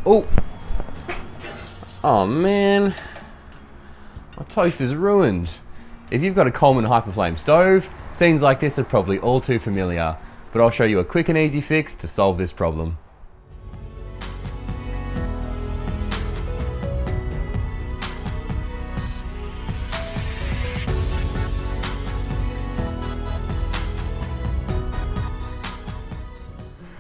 Oh! Oh man, my toast is ruined. If you've got a Coleman Hyperflame stove, scenes like this are probably all too familiar, but I'll show you a quick and easy fix to solve this problem.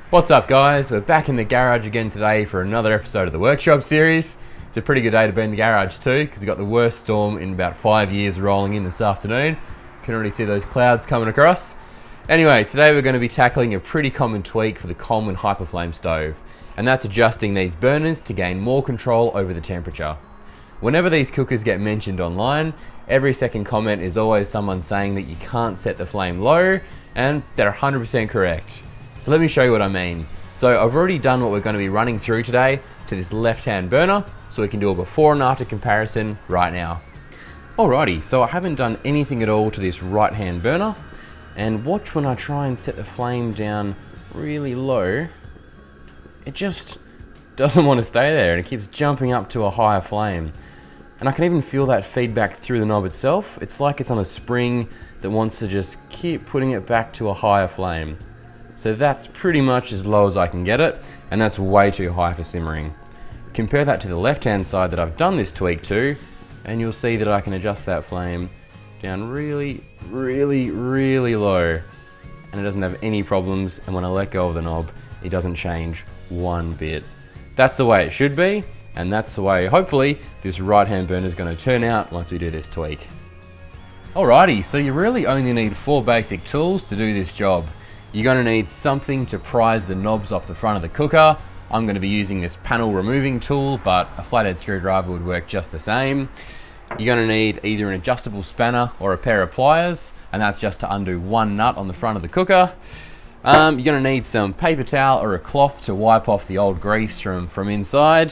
What's up guys, we're back in the garage again today for another episode of the workshop series. It's a pretty good day to be in the garage too, because we've got the worst storm in about 5 years rolling in this afternoon. You can already see those clouds coming across. Anyway, today we're going to be tackling a pretty common tweak for the Coleman Hyperflame stove, and that's adjusting these burners to gain more control over the temperature. Whenever these cookers get mentioned online, every second comment is always someone saying that you can't set the flame low, and they're 100% correct. So let me show you what I mean. So I've already done what we're going to be running through today to this left-hand burner, so we can do a before and after comparison right now. Alrighty, so I haven't done anything at all to this right-hand burner, and watch when I try and set the flame down really low, it just doesn't want to stay there and it keeps jumping up to a higher flame. And I can even feel that feedback through the knob itself. It's like it's on a spring that wants to just keep putting it back to a higher flame. So that's pretty much as low as I can get it, and that's way too high for simmering. Compare that to the left-hand side that I've done this tweak to, and you'll see that I can adjust that flame down really, really, really low, and it doesn't have any problems, and when I let go of the knob, it doesn't change one bit. That's the way it should be, and that's the way, hopefully, this right-hand burner is going to turn out once we do this tweak. Alrighty, so you really only need 4 basic tools to do this job. You're going to need something to prise the knobs off the front of the cooker. I'm going to be using this panel removing tool, but a flathead screwdriver would work just the same. You're going to need either an adjustable spanner or a pair of pliers, and that's just to undo one nut on the front of the cooker. You're going to need some paper towel or a cloth to wipe off the old grease from inside,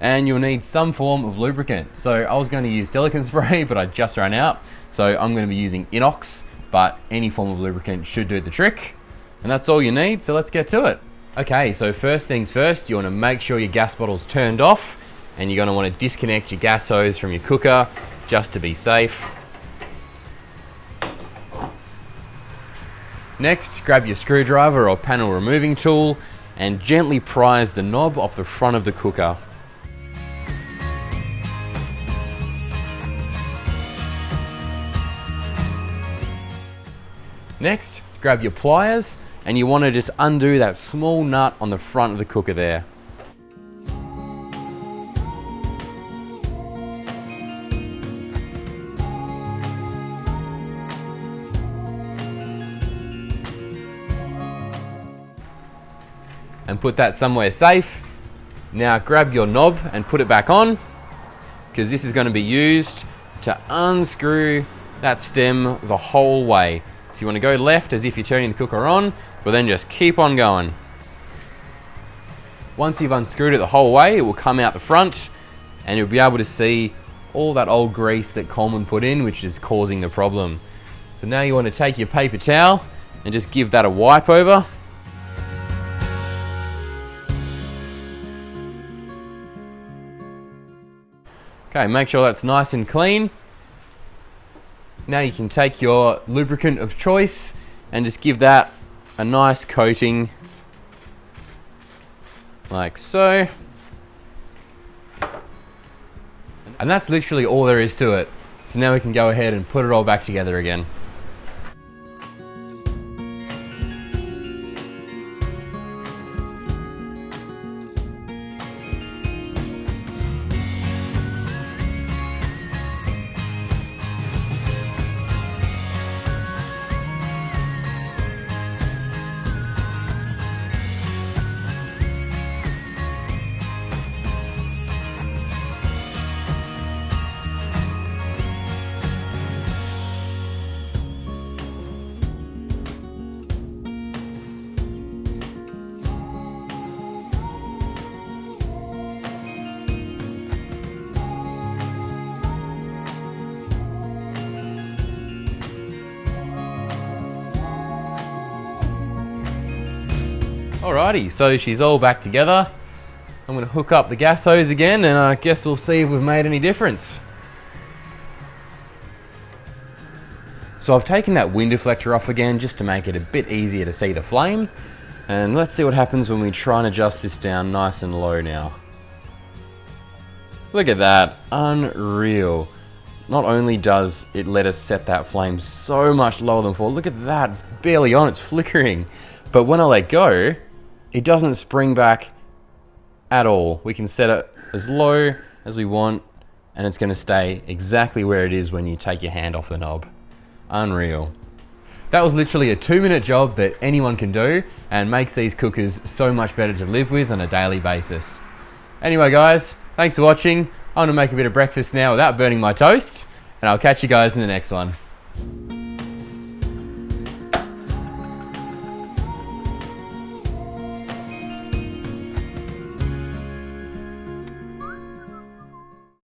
and you'll need some form of lubricant. So I was going to use silicone spray, but I just ran out, so I'm going to be using inox, but any form of lubricant should do the trick. And that's all you need, so let's get to it. Okay, so first things first, you want to make sure your gas bottle's turned off, and you're going to want to disconnect your gas hose from your cooker just to be safe. Next, grab your screwdriver or panel removing tool and gently prise the knob off the front of the cooker. Next, grab your pliers, and you want to just undo that small nut on the front of the cooker there. And put that somewhere safe. Now grab your knob and put it back on, because this is going to be used to unscrew that stem the whole way. So you want to go left as if you're turning the cooker on, but then just keep on going. Once you've unscrewed it the whole way, it will come out the front, and you'll be able to see all that old grease that Coleman put in, which is causing the problem. So now you want to take your paper towel and just give that a wipe over. Okay, make sure that's nice and clean. Now you can take your lubricant of choice and just give that a nice coating, like so. And that's literally all there is to it. So now we can go ahead and put it all back together again. Alrighty, so she's all back together. I'm going to hook up the gas hose again, and I guess we'll see if we've made any difference. So I've taken that wind deflector off again just to make it a bit easier to see the flame. And let's see what happens when we try and adjust this down nice and low now. Look at that, unreal. Not only does it let us set that flame so much lower than before, look at that, it's barely on, it's flickering. But when I let go, it doesn't spring back at all. We can set it as low as we want, and it's going to stay exactly where it is when you take your hand off the knob. Unreal. That was literally a 2-minute job that anyone can do and makes these cookers so much better to live with on a daily basis. Anyway guys, thanks for watching. I'm going to make a bit of breakfast now without burning my toast, and I'll catch you guys in the next one.